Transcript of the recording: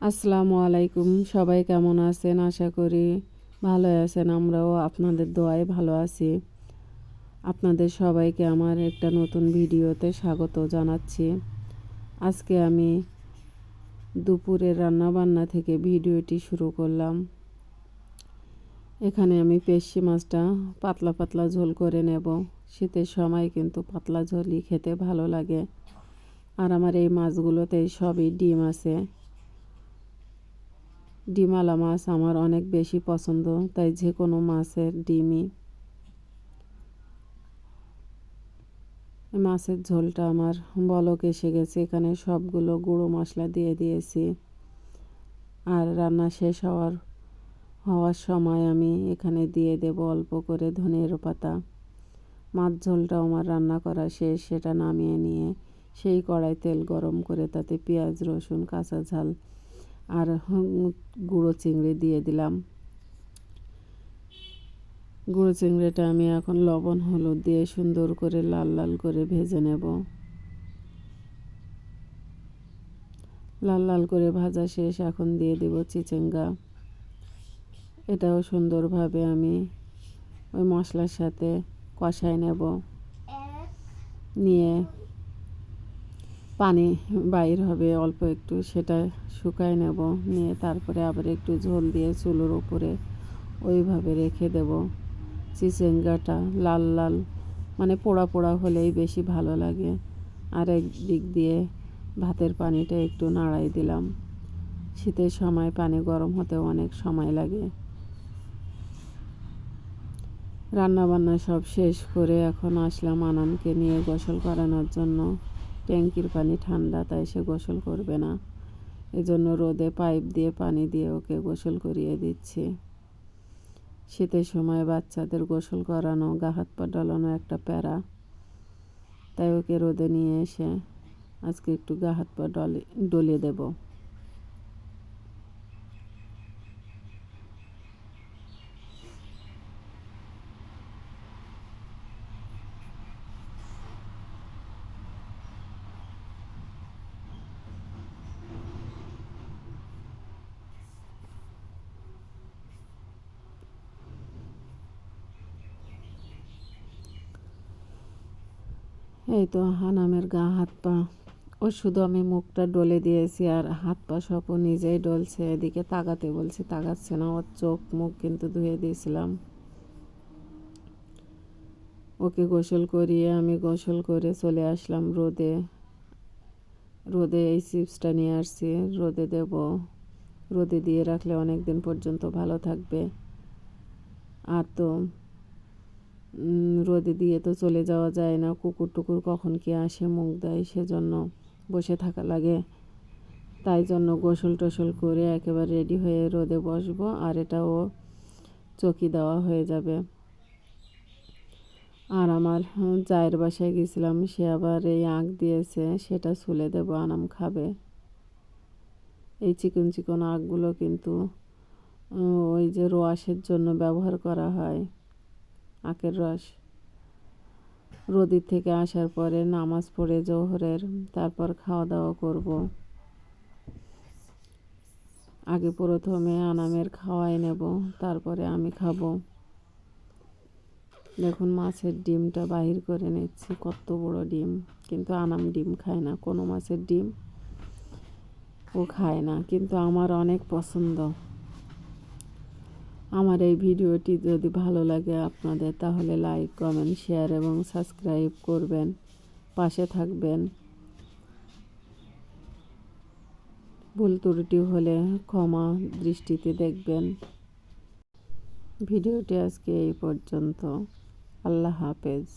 আসসালামু আলাইকুম। সবাই কেমন আছেন? আশা করি ভালো আছেন। আমরাও আপনাদের দোয়ায় ভালো আছি। আপনাদের সবাইকে আমার একটা নতুন ভিডিওতে স্বাগত জানাচ্ছি। আজকে আমি দুপুরের রান্নাবান্না থেকে ভিডিওটি শুরু করলাম। এখানে আমি পেশি মাছটা পাতলা পাতলা ঝোল করে নেব। শীতের সময় কিন্তু পাতলা ঝোলই খেতে ভালো লাগে। আর আমার এই মাছগুলোতে সবই ডিম আছে। ডিমওয়ালা মাছ আমার অনেক বেশি পছন্দ, তাই যে কোনো মাছের ডিমই। মাছের ঝোলটা আমার বলক এসে গেছে। এখানে সবগুলো গুঁড়ো মশলা দিয়ে দিয়েছি। আর রান্না শেষ হওয়ার সময় আমি এখানে দিয়ে দেব অল্প করে ধনের পাতা। মাছ ঝোলটা আমার রান্না করা শেষ। সেটা নামিয়ে নিয়ে সেই কড়াই তেল গরম করে তাতে পেঁয়াজ, রসুন, কাঁচা ঝাল আর গুঁড়ো চিংড়ি দিয়ে দিলাম। গুঁড়ো চিংড়িটা আমি এখন লবণ হলুদ দিয়ে সুন্দর করে লাল লাল করে ভেজে নেব। লাল লাল করে ভাজা শেষ। এখন দিয়ে দেব চিচিঙ্গা। এটাও সুন্দরভাবে আমি ওই মশলার সাথে কষাই নেব। নিয়ে পানি বাইর হবে অল্প একটু, সেটা শুকায় নেব। নিয়ে তারপরে আবার একটু ঝোল দিয়ে চুলোর উপরে ওইভাবে রেখে দেব। চিচিঙ্গাটা লাল লাল মানে পোড়া পোড়া হলেই বেশি ভালো লাগে। আর এক দিক দিয়ে ভাতের পানিটা একটু নাড়াই দিলাম। শীতের সময় পানি গরম হতেও অনেক সময় লাগে। রান্নাবান্না সব শেষ করে এখন আসলাম আনামকে নিয়ে গোসল করানোর জন্য। ট্যাঙ্কির পানি ঠান্ডা, তাই সে গোসল করবে না। এজন্য রোদে পাইপ দিয়ে পানি দিয়ে ওকে গোসল করিয়ে দিচ্ছি। শীতের সময় বাচ্চাদের গোসল করানো, গা হাত পা ডলানো একটা প্যারা। তাই ওকে রোদে নিয়ে এসে আজকে একটু গা হাত পা ডলিয়ে দেব। এই তো আনামের গা হাত পা, ও শুধু আমি মুখটা ডলে দিয়েছি আর হাত পা সব ও নিজেই ডলছে। এদিকে তাকাতে বলছি, তাকাচ্ছে না। ওর চোখ মুখ কিন্তু ধুয়ে দিয়েছিলাম। ওকে গোসল করিয়ে আমি গোসল করে চলে আসলাম রোদে। রোদে এই চিপসটা নিয়ে আসছি, রোদে দেব। রোদে দিয়ে রাখলে অনেক দিন পর্যন্ত ভালো থাকবে। আর তো রোদে দিয়ে তো চলে যাওয়া যায় না। কুকুর টুকুর কখন কি আসে মুখ দেয়, সেজন্য বসে থাকা লাগে। তাই জন্য গোসল টোসল করে একেবারে রেডি হয়ে রোদে বসবো। আর এটাও চকি দেওয়া হয়ে যাবে। আর আমার জায়ের বাসায় গেছিলাম, সে আবার এই আঁক দিয়েছে, সেটা ছুলে দেবো, আনাম খাবে। এই চিকন চিকন আঁকগুলো কিন্তু ওই যে রসের জন্য ব্যবহার করা হয়, আখের রস। রোদির থেকে আসার পরে নামাজ পড়ে জোহরের, তারপর খাওয়া দাওয়া করব। আগে প্রথমে আনামের খাওয়াই নেব, তারপরে আমি খাবো। দেখুন মাছের ডিমটা বাহির করে নিচ্ছি, কত বড় ডিম। কিন্তু আনাম ডিম খায় না, কোনো মাছের ডিম ও খায় না, কিন্তু আমার অনেক পছন্দ। আমার এই ভিডিওটি যদি ভালো লাগে আপনাদের, তাহলে লাইক, কমেন্ট, শেয়ার এবং সাবস্ক্রাইব করবেন, পাশে থাকবেন। ভুল ত্রুটি হলে ক্ষমা দৃষ্টিতে দেখবেন। ভিডিওটি আজকে এই পর্যন্ত। আল্লাহ হাফেজ।